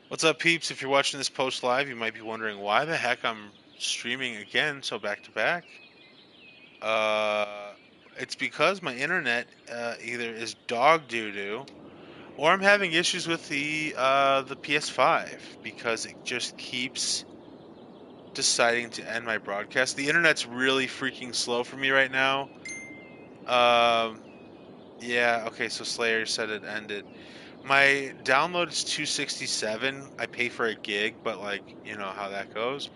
What's up, peeps? If you're watching this post live, you might be wondering why the heck I'm streaming again so back to back. Uh, it's because my internet either is dog doo doo or I'm having issues with the PS5 because it just keeps deciding to end my broadcast. The internet's really freaking slow for me right now. Um, yeah, okay, so Slayer said it ended. My download is 267. I pay for a gig, but like, you know how that goes.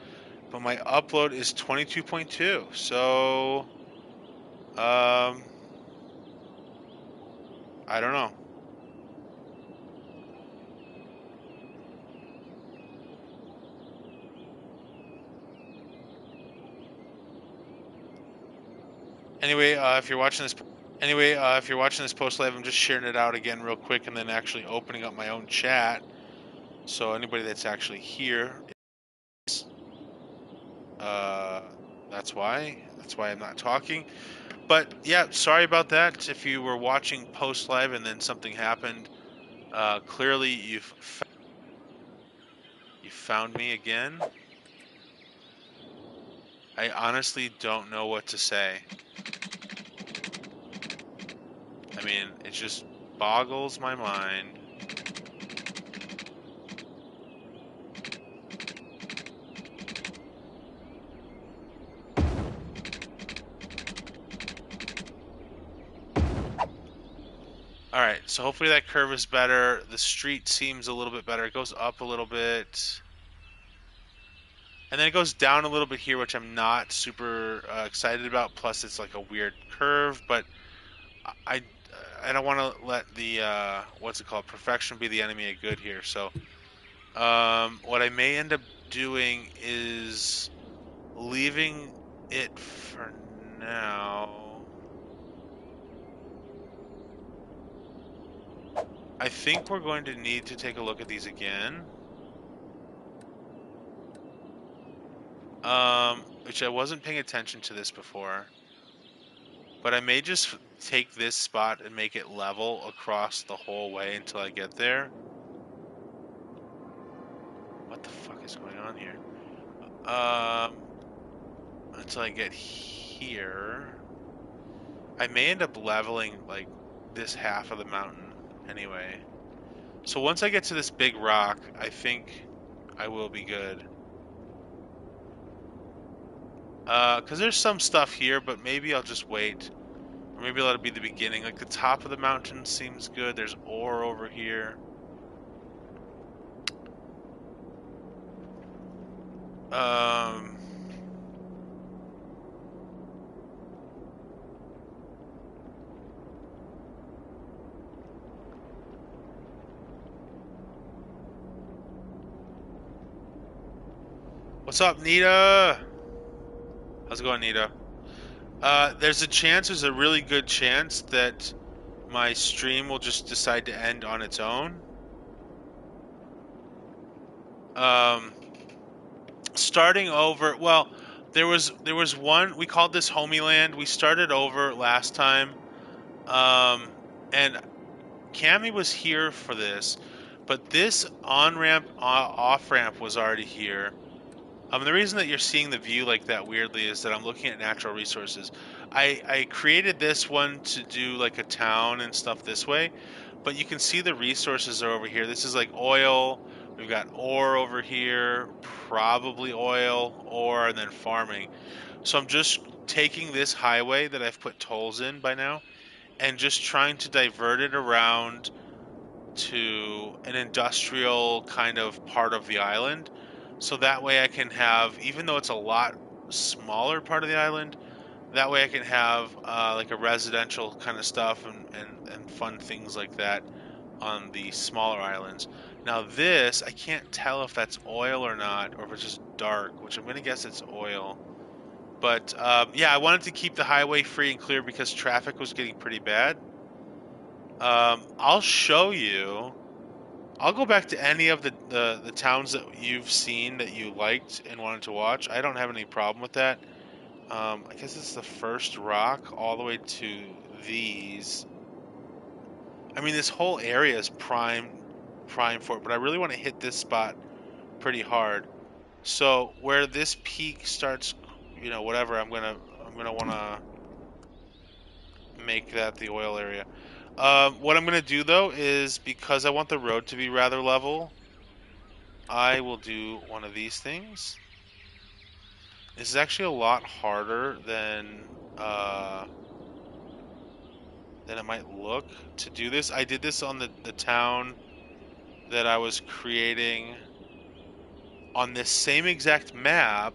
But my upload is 22.2. So, um, I don't know. Anyway, if you're watching this post live, I'm just sharing it out again real quick and then actually opening up my own chat. So anybody that's actually here, uh, that's why. That's why I'm not talking. But yeah, sorry about that. If you were watching post live and then something happened, clearly you found me again. I honestly don't know what to say. I mean, it just boggles my mind. All right, so hopefully that curve is better. The street seems a little bit better. It goes up a little bit. And then it goes down a little bit here, which I'm not super excited about. Plus, it's like a weird curve, but I, I don't want to let the, what's it called, perfection be the enemy of good here. So, what I may end up doing is leaving it for now. I think we're going to need to take a look at these again. Which I wasn't paying attention to this before. But I may just take this spot and make it level across the whole way until I get there. What the fuck is going on here? Until I get here. I may end up leveling like this half of the mountain anyway. So once I get to this big rock, I think I will be good. Because there's some stuff here, but maybe I'll just wait. Or maybe let it be the beginning. Like the top of the mountain seems good. There's ore over here. Um, what's up, Nita? How's it going, Nita? There's a really good chance that my stream will just decide to end on its own. Um, starting over, well, there was one, we called this Homieland. We started over last time. And Cammy was here for this, but this on-ramp, off-ramp was already here. The reason that you're seeing the view like that weirdly is that I'm looking at natural resources. I created this one to do like a town and stuff this way, but you can see the resources are over here. This is like oil. We've got ore over here, probably oil, ore, and then farming. So I'm just taking this highway that I've put tolls in by now and just trying to divert it around to an industrial kind of part of the island. So that way I can have, even though it's a lot smaller part of the island, that way I can have like a residential kind of stuff and fun things like that on the smaller islands. Now this, I can't tell if that's oil or not, or if it's just dark, which I'm going to guess it's oil. But yeah, I wanted to keep the highway free and clear because traffic was getting pretty bad. I'll show you. I'll go back to any of the towns that you've seen that you liked and wanted to watch. I don't have any problem with that. I guess it's the first rock all the way to these. I mean, this whole area is prime. prime for it, but I really want to hit this spot pretty hard. So where this peak starts, you know, whatever, I'm gonna want to make that the oil area. What I'm gonna do though is, because I want the road to be rather level, I will do one of these things. This is actually a lot harder than it might look to do this. I did this on the town that I was creating on this same exact map,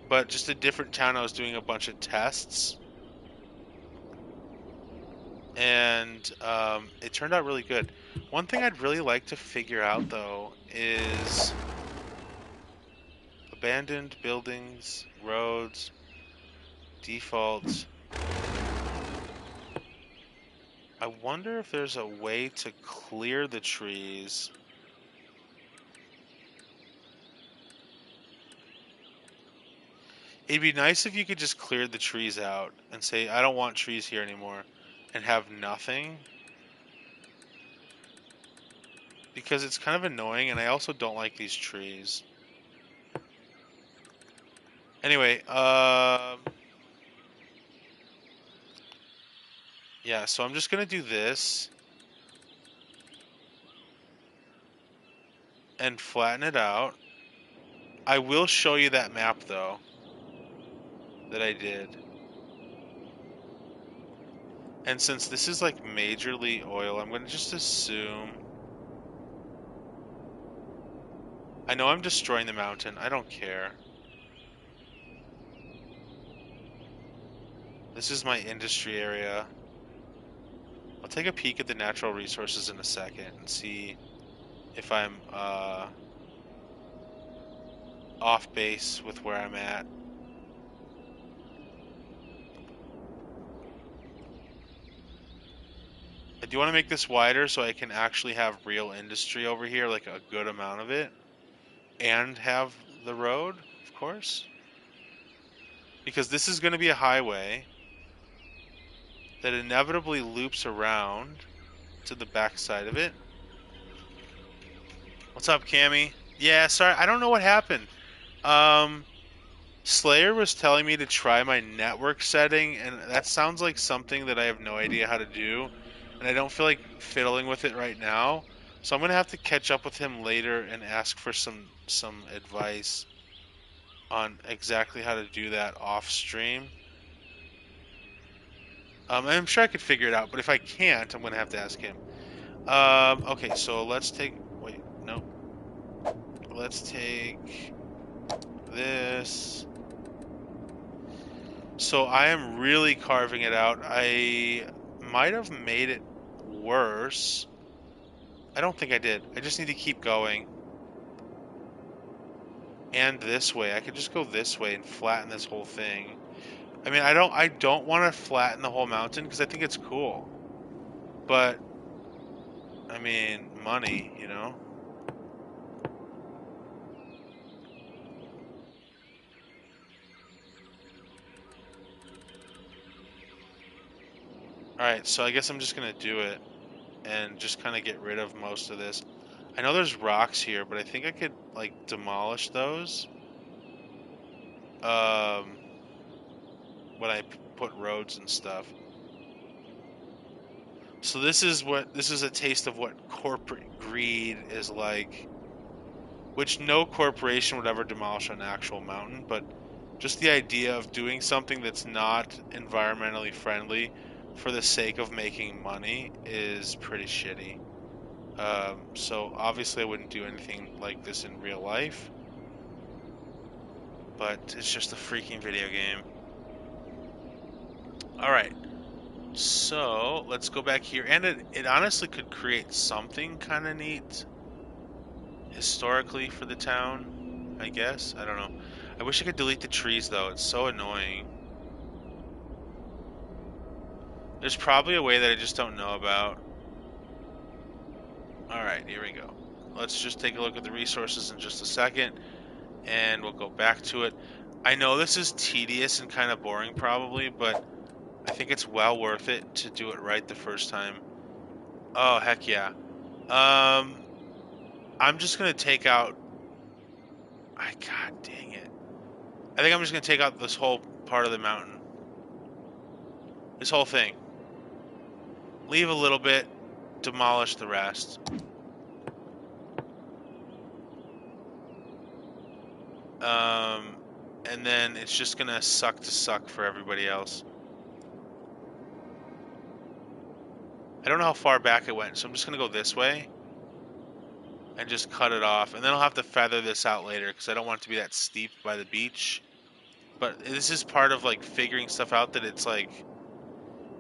but just a different town. I was doing a bunch of tests, and it turned out really good. One thing I'd really like to figure out, though, is abandoned buildings, roads, default. I wonder if there's a way to clear the trees. It'd be nice if you could just clear the trees out and say, I don't want trees here anymore, and have nothing. Because it's kind of annoying, and I also don't like these trees. Anyway, yeah, so I'm just gonna do this and flatten it out. I will show you that map, though, that I did. And since this is like majorly oil, I'm gonna just assume... I know I'm destroying the mountain. I don't care. This is my industry area. I'll take a peek at the natural resources in a second and see if I'm off base with where I'm at. I do want to make this wider so I can actually have real industry over here, like a good amount of it, and have the road, of course. Because this is going to be a highway that inevitably loops around to the back side of it. What's up, Cammy? Yeah, sorry, I don't know what happened. Slayer was telling me to try my network setting, and that sounds like something that I have no idea how to do, and I don't feel like fiddling with it right now. So I'm gonna have to catch up with him later and ask for some advice on exactly how to do that off stream. I'm sure I could figure it out, but if I can't, I'm gonna have to ask him. Okay, so let's take... Wait, no. Let's take this. So I am really carving it out. I might have made it worse. I don't think I did. I just need to keep going. And this way. I could just go this way and flatten this whole thing. I mean, I don't want to flatten the whole mountain because I think it's cool. But I mean, money, you know. Alright, so I guess I'm just gonna do it and just kind of get rid of most of this. I know there's rocks here, but I think I could, like, demolish those when I put roads and stuff. So this is a taste of what corporate greed is like, which no corporation would ever demolish an actual mountain, but just the idea of doing something that's not environmentally friendly for the sake of making money is pretty shitty. So obviously I wouldn't do anything like this in real life, but it's just a freaking video game. Alright, so let's go back here, and it honestly could create something kind of neat historically for the town, I guess. I don't know. I wish I could delete the trees, though. It's so annoying. There's probably a way that I just don't know about. Alright, here we go. Let's just take a look at the resources in just a second, and we'll go back to it. I know this is tedious and kind of boring, probably, but I think it's well worth it to do it right the first time. Oh, heck yeah. I'm just gonna take out. God dang it! I think I'm just gonna take out this whole part of the mountain. This whole thing. Leave a little bit. Demolish the rest. And then it's just gonna suck to suck for everybody else. I don't know how far back it went, so I'm just gonna go this way and just cut it off. And then I'll have to feather this out later because I don't want it to be that steep by the beach. But this is part of like figuring stuff out, that it's like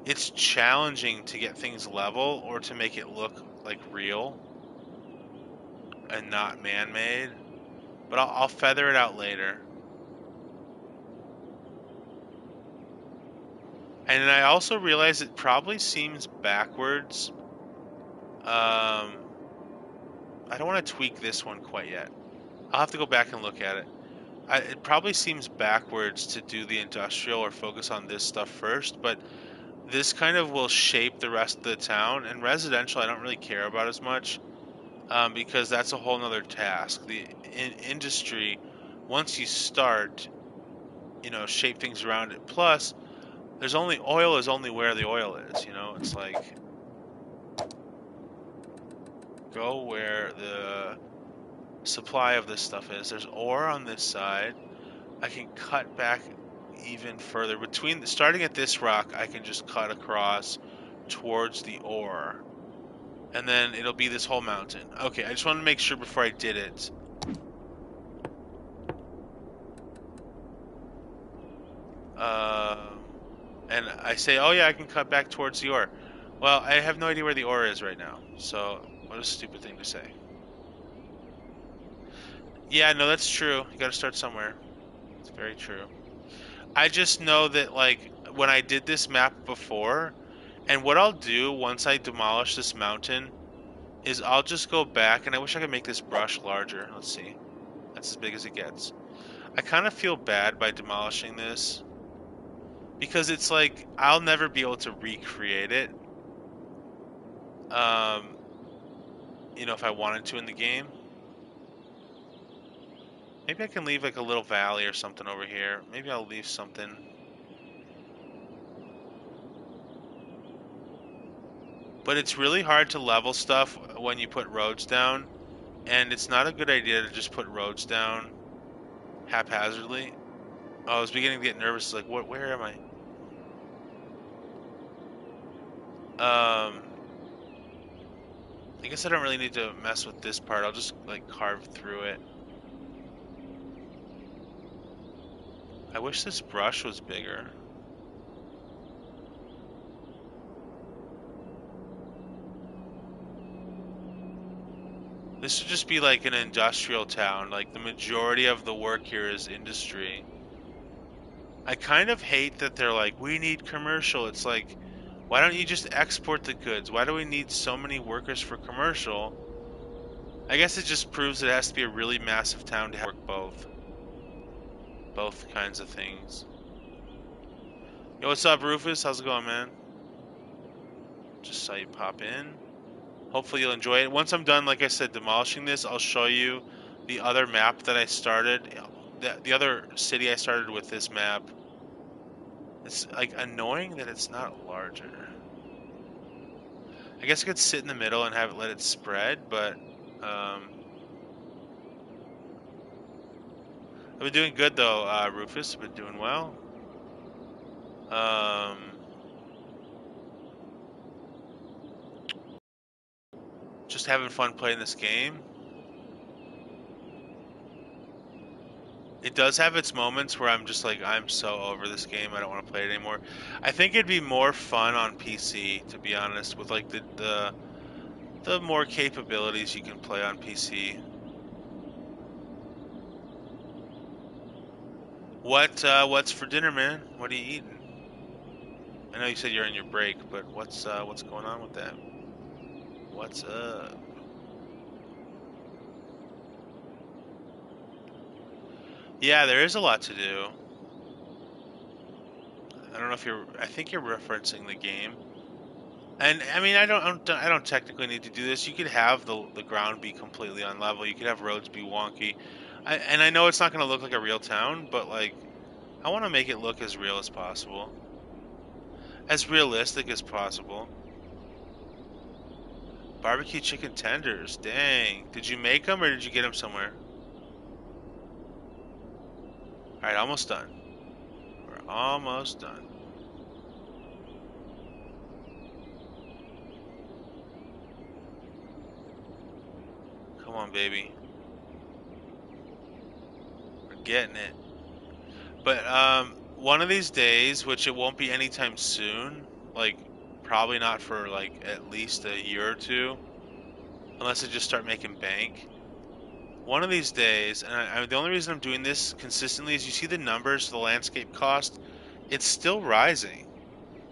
it's challenging to get things level or to make it look like real and not man-made. But I'll feather it out later. And I also realize it probably seems backwards. I don't want to tweak this one quite yet. I'll have to go back and look at it. It probably seems backwards to do the industrial or focus on this stuff first, but this kind of will shape the rest of the town. And residential, I don't really care about as much, because that's a whole nother task. The industry, once you start, shape things around it. Plus, oil is only where the oil is. It's like go where the supply of this stuff is. There's ore on this side. I can cut back even further. Starting at this rock, I can just cut across towards the ore. And then it'll be this whole mountain. Okay, I just wanted to make sure before I did it. And I say, oh yeah, I can cut back towards the ore. Well, I have no idea where the ore is right now. So, what a stupid thing to say. Yeah, no, that's true. You gotta start somewhere. It's very true. I just know that, like, when I did this map before, and what I'll do once I demolish this mountain is I'll just go back, and I wish I could make this brush larger. Let's see. That's as big as it gets. I kind of feel bad by demolishing this, because it's like I'll never be able to recreate it. If I wanted to in the game. Maybe I can leave like a little valley or something over here. Maybe I'll leave something. But it's really hard to level stuff when you put roads down, and it's not a good idea to just put roads down haphazardly. Oh, I was beginning to get nervous. Like, where am I? I guess I don't really need to mess with this part. I'll just like carve through it. I wish this brush was bigger. This should just be like an industrial town. Like, the majority of the work here is industry. I kind of hate that they're like, we need commercial. It's like, why don't you just export the goods? Why do we need so many workers for commercial? I guess it just proves it has to be a really massive town to work both kinds of things. Yo, what's up, Rufus? How's it going, man? Just saw you pop in. Hopefully you'll enjoy it. Once I'm done, like I said, demolishing this, I'll show you the other map that I started. The other city I started with this map. It's like annoying that it's not larger. I guess I could sit in the middle and let it spread, but I've been doing good though, Rufus. I've been doing well. Just having fun playing this game. It does have its moments where I'm just like, I'm so over this game, I don't want to play it anymore. I think it'd be more fun on PC, to be honest, with like the more capabilities you can play on PC. What's for dinner, man? What are you eating? I know you said you're on your break, but what's going on with that? What's up? Yeah, there is a lot to do. I don't know if I think you're referencing the game. And I mean, I don't technically need to do this. You could have the ground be completely unlevel. You could have roads be wonky. And I know it's not going to look like a real town, but like I want to make it look as real as possible, as realistic as possible. Barbecue chicken tenders. Dang. Did you make them or did you get them somewhere? All right, almost done. We're almost done. Come on, baby. We're getting it. But one of these days, which it won't be anytime soon, like probably not for like at least a year or two, unless I just start making bank. One of these days, and the only reason I'm doing this consistently is you see the numbers, the landscape cost, it's still rising.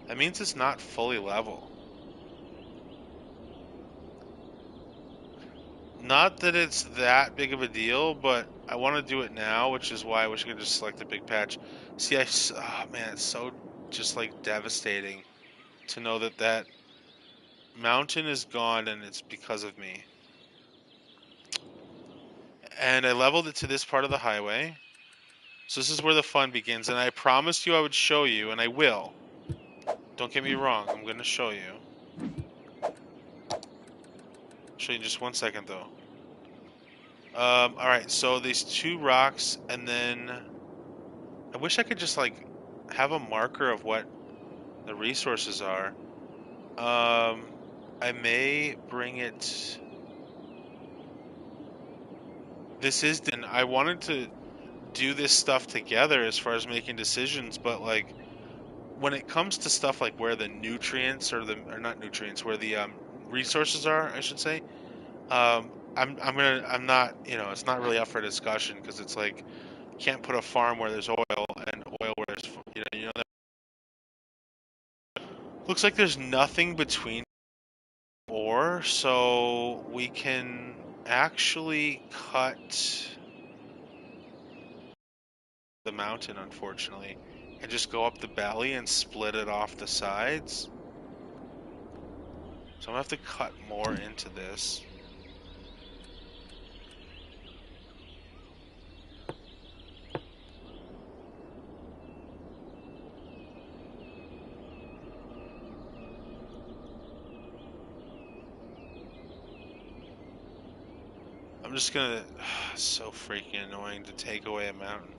That means it's not fully level. Not that it's that big of a deal, but I want to do it now, which is why I wish I could just select a big patch. See, oh man, it's so just like devastating to know that that mountain is gone and it's because of me. And I leveled it to this part of the highway. So this is where the fun begins. And I promised you I would show you, and I will. Don't get me wrong, I'm going to show you. Show you in just 1 second, though. Alright, so these two rocks, and then... I wish I could just, like, have a marker of what the resources are. I may bring it... This is... And I wanted to do this stuff together as far as making decisions, but, like... When it comes to stuff like where the nutrients or not nutrients, where the resources are, I should say, I'm not, it's not really up for discussion because it's like can't put a farm where there's oil and oil where there's, looks like there's nothing between ore, so we can actually cut the mountain, unfortunately, and just go up the valley and split it off the sides. So I'm gonna have to cut more into this. I'm just gonna... so freaking annoying to take away a mountain.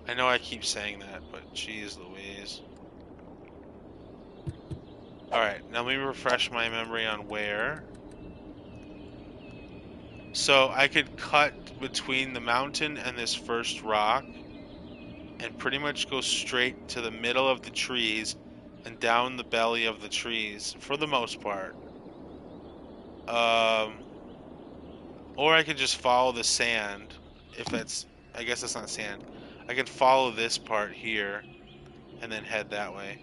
I know I keep saying that, but geez Louise. Alright, now let me refresh my memory on where. So I could cut between the mountain and this first rock and pretty much go straight to the middle of the trees and down the belly of the trees for the most part. Or I could just follow the sand, if that's, I guess that's not sand. I could follow this part here and then head that way.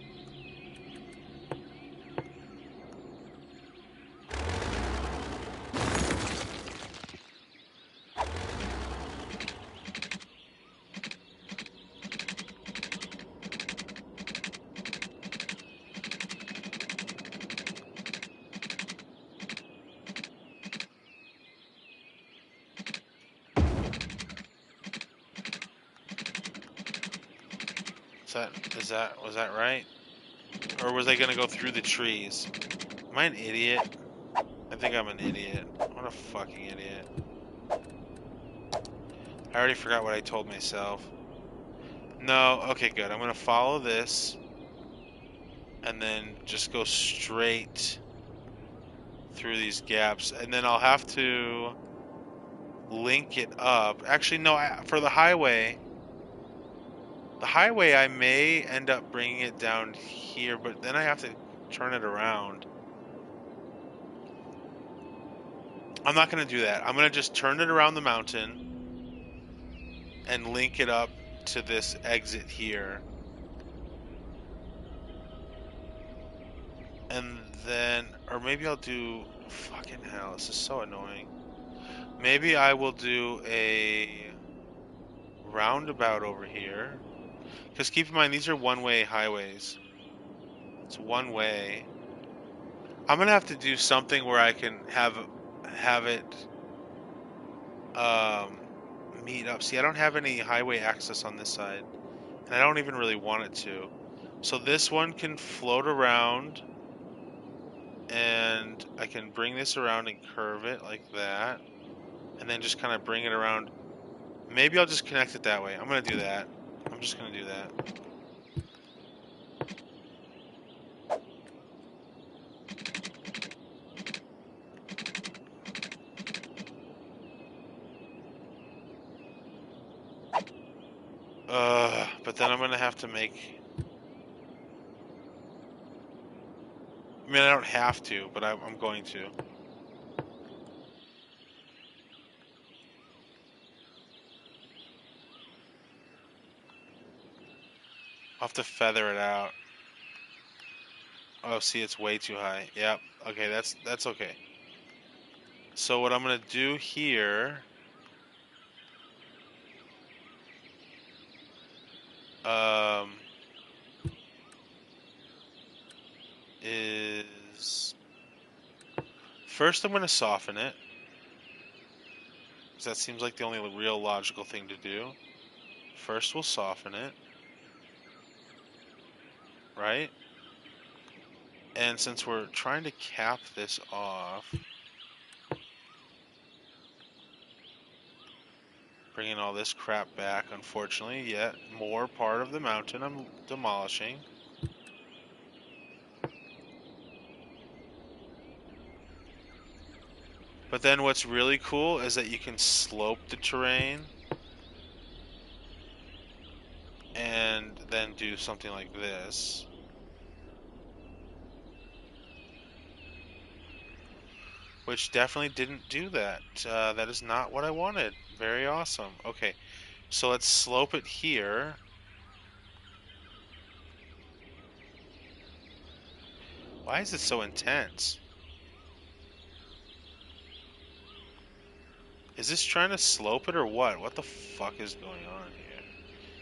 Was that right? Or was I gonna go through the trees? Am I an idiot? I think I'm an idiot. What a fucking idiot. I already forgot what I told myself. No, okay, good. I'm gonna follow this and then just go straight through these gaps, and then I'll have to link it up. Actually, no, for the highway I may end up bringing it down here, but then I have to turn it around. I'm not going to do that. I'm going to just turn it around the mountain and link it up to this exit here. And then, or maybe I'll do, fucking hell, this is so annoying. Maybe I will do a roundabout over here. Because keep in mind, these are one-way highways. It's one way. I'm gonna have to do something where I can have it meet up. See, I don't have any highway access on this side, and I don't even really want it to. So this one can float around, and I can bring this around and curve it like that, and then just kind of bring it around. Maybe I'll just connect it that way. I'm gonna do that. I'm just gonna do that. But then I'm gonna have to make. I mean, I don't have to, but I'm going to. I'll have to feather it out. Oh, see, it's way too high. Yep. Okay, that's okay. So what I'm gonna do here, um, is first I'm gonna soften it, because that seems like the only real logical thing to do. First we'll soften it, right? And since we're trying to cap this off, bringing all this crap back, unfortunately, yet more part of the mountain I'm demolishing. But then what's really cool is that you can slope the terrain and then do something like this. Which definitely didn't do that. That is not what I wanted. Very awesome. Okay, so let's slope it here. Why is it so intense? Is this trying to slope it or what? What the fuck is going on here?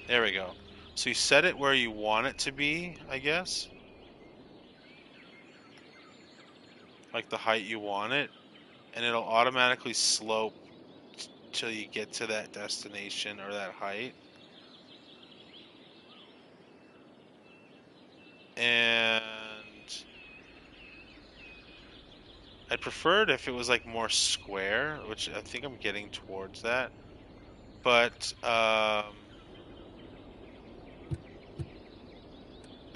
There we go. So you set it where you want it to be, I guess? Like the height you want it, and it'll automatically slope till you get to that destination or that height. And I'd prefer it if it was like more square, which I think I'm getting towards that. But I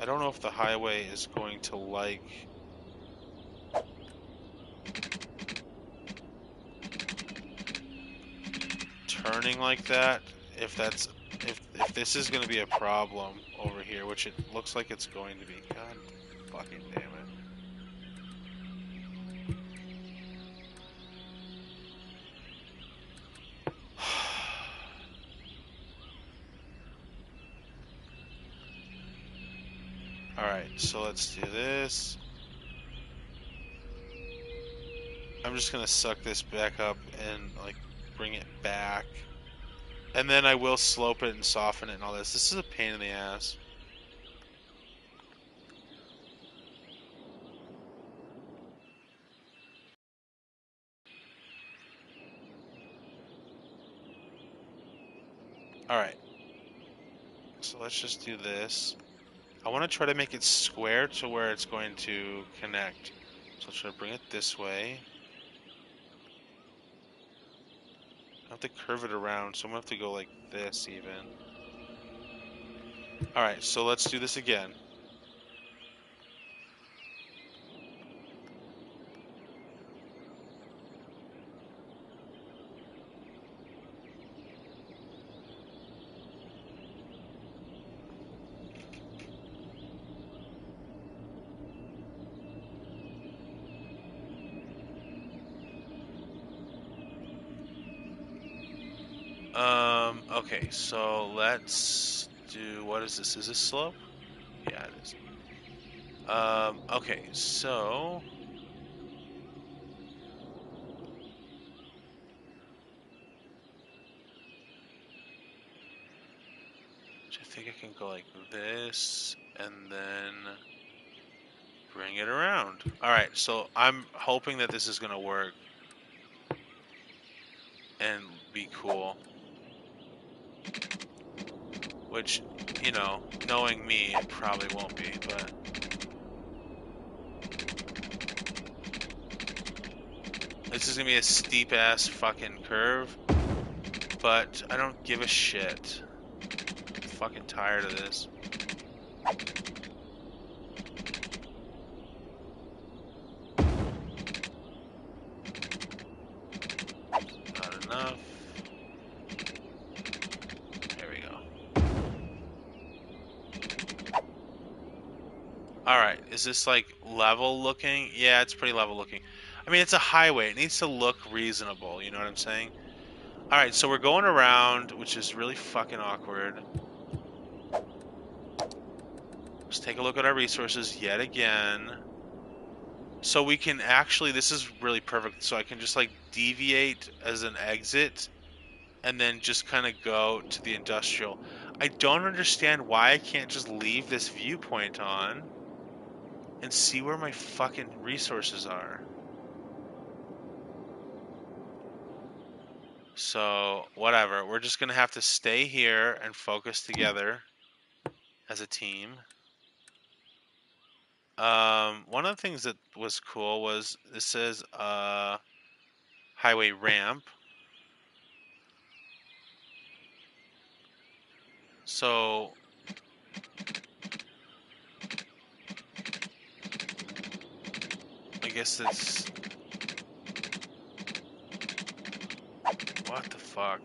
don't know if the highway is going to like turning like that. If this is going to be a problem over here, which it looks like it's going to be. God fucking damn it. Alright, so let's do this. I'm just gonna suck this back up and like bring it back. And then I will slope it and soften it and all this. This is a pain in the ass. Alright. So let's just do this. I want to try to make it square to where it's going to connect. So I'll try to bring it this way. I have to curve it around, so I'm going to have to go like this even. Alright, so let's do this again. Okay, so let's do, what is this? Is this slope? Yeah, it is. Okay, so I think I can go like this, and then Bring it around. Alright, so I'm hoping that this is going to work. And be cool. Which, you know, knowing me, it probably won't be, but... This is going to be a steep-ass fucking curve. But I don't give a shit. I'm fucking tired of this. Not enough. There we go. Alright, is this like level looking? Yeah, it's pretty level looking. I mean, it's a highway. It needs to look reasonable, you know what I'm saying? Alright, so we're going around, which is really fucking awkward. Let's take a look at our resources yet again. So we can actually, this is really perfect, so I can just like deviate as an exit and then just kind of go to the industrial. I don't understand why I can't just leave this viewpoint on and see where my fucking resources are. So, whatever. We're just going to have to stay here and focus together as a team. One of the things that was cool was this says highway ramp. So I guess it's... What the fuck?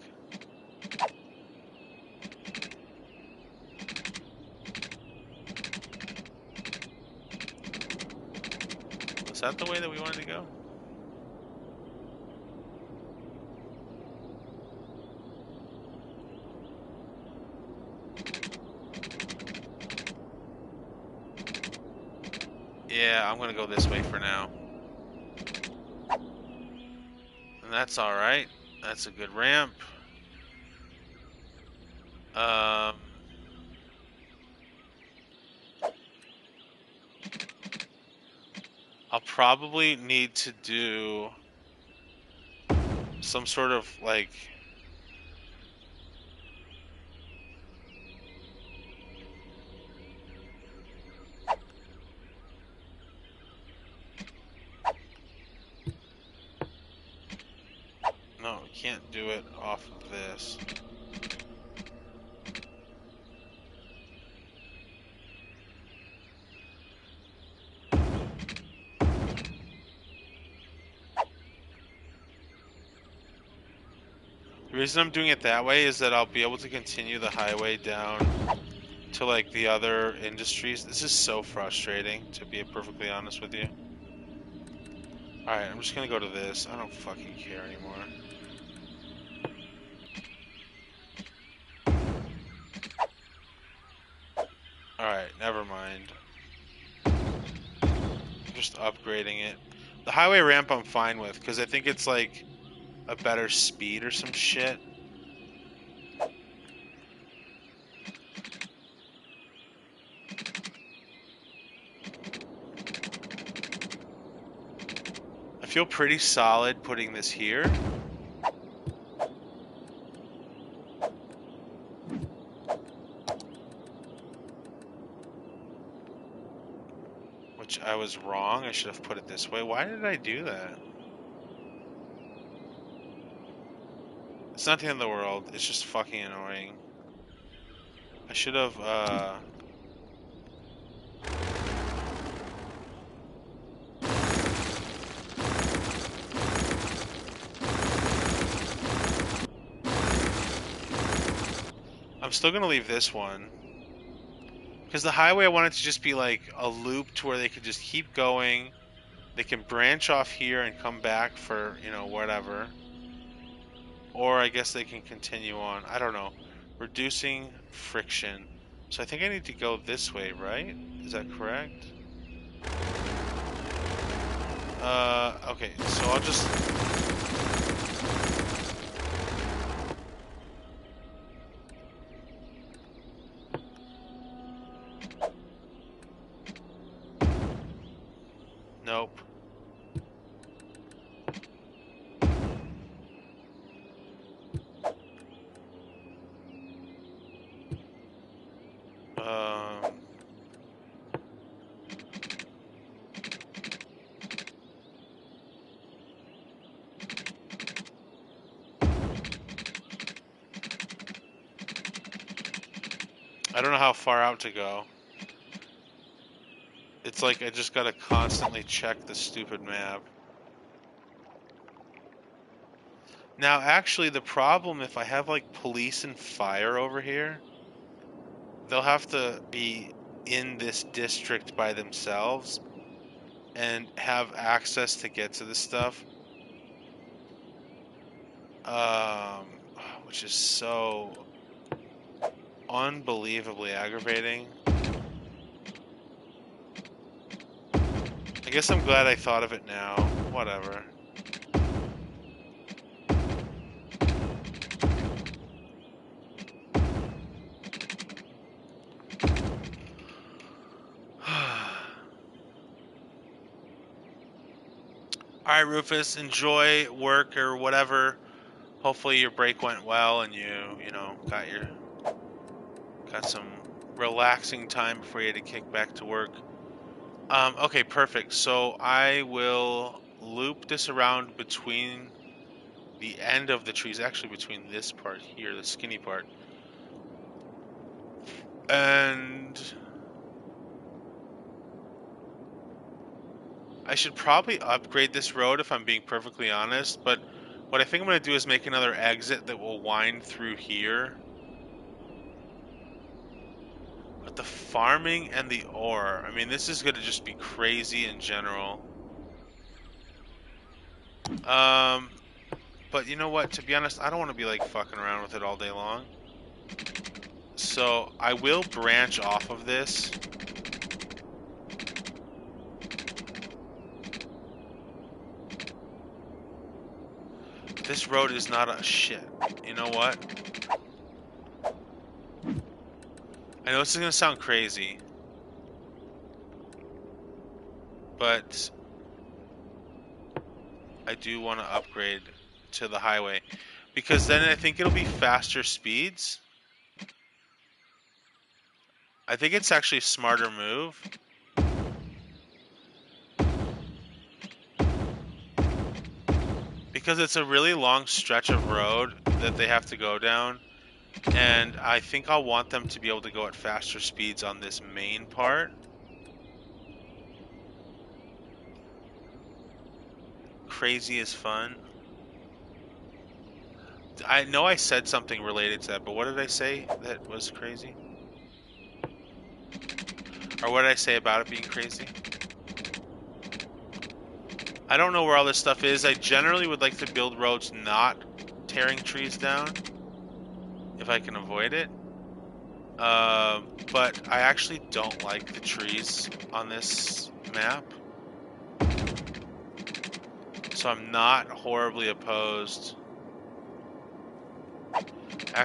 Was that the way that we wanted to go? Yeah, I'm gonna go this way for now. And that's alright. That's a good ramp. I'll probably need to do some sort of like... No, we can't do it off of this. The reason I'm doing it that way is that I'll be able to continue the highway down to like the other industries. This is so frustrating, to be perfectly honest with you. Alright, I'm just gonna go to this. I don't fucking care anymore. Alright, never mind. Just upgrading it. The highway ramp I'm fine with, because I think it's like a better speed or some shit. I feel pretty solid putting this here. Which I was wrong. I should have put it this way. Why did I do that? It's not the end of the world. It's just fucking annoying. I should have, I'm still gonna leave this one. Because the highway I want it to just be like a loop to where they could just keep going. They can branch off here and come back for, you know, whatever. Or I guess they can continue on. I don't know. Reducing friction. So I think I need to go this way, right? Is that correct? Okay, so I'll just... I don't know how far out to go. It's like I just gotta constantly check the stupid map. Now, actually, the problem, if I have like police and fire over here, they'll have to be in this district by themselves and have access to get to this stuff. Which is so unbelievably aggravating. I guess I'm glad I thought of it now. Whatever. Alright, Rufus, enjoy work or whatever. Hopefully your break went well and you know, got some relaxing time before you had to kick back to work. Okay, perfect. So I will loop this around between the end of the trees, actually between this part here, the skinny part. And I should probably upgrade this road if I'm being perfectly honest, but what I think I'm going to do is make another exit that will wind through here. But the farming and the ore, I mean, this is going to just be crazy in general. But you know what? To be honest, I don't want to be like fucking around with it all day long. So I will branch off of this. This road is not a shit. You know what? I know this is going to sound crazy, but I do want to upgrade to the highway because then I think it'll be faster speeds. I think it's actually a smarter move. Because it's a really long stretch of road that they have to go down. And I think I'll want them to be able to go at faster speeds on this main part. Crazy is fun. I know I said something related to that, but what did I say that was crazy? Or what did I say about it being crazy? I don't know where all this stuff is. I generally would like to build roads not tearing trees down, if I can avoid it. But I actually don't like the trees on this map. So I'm not horribly opposed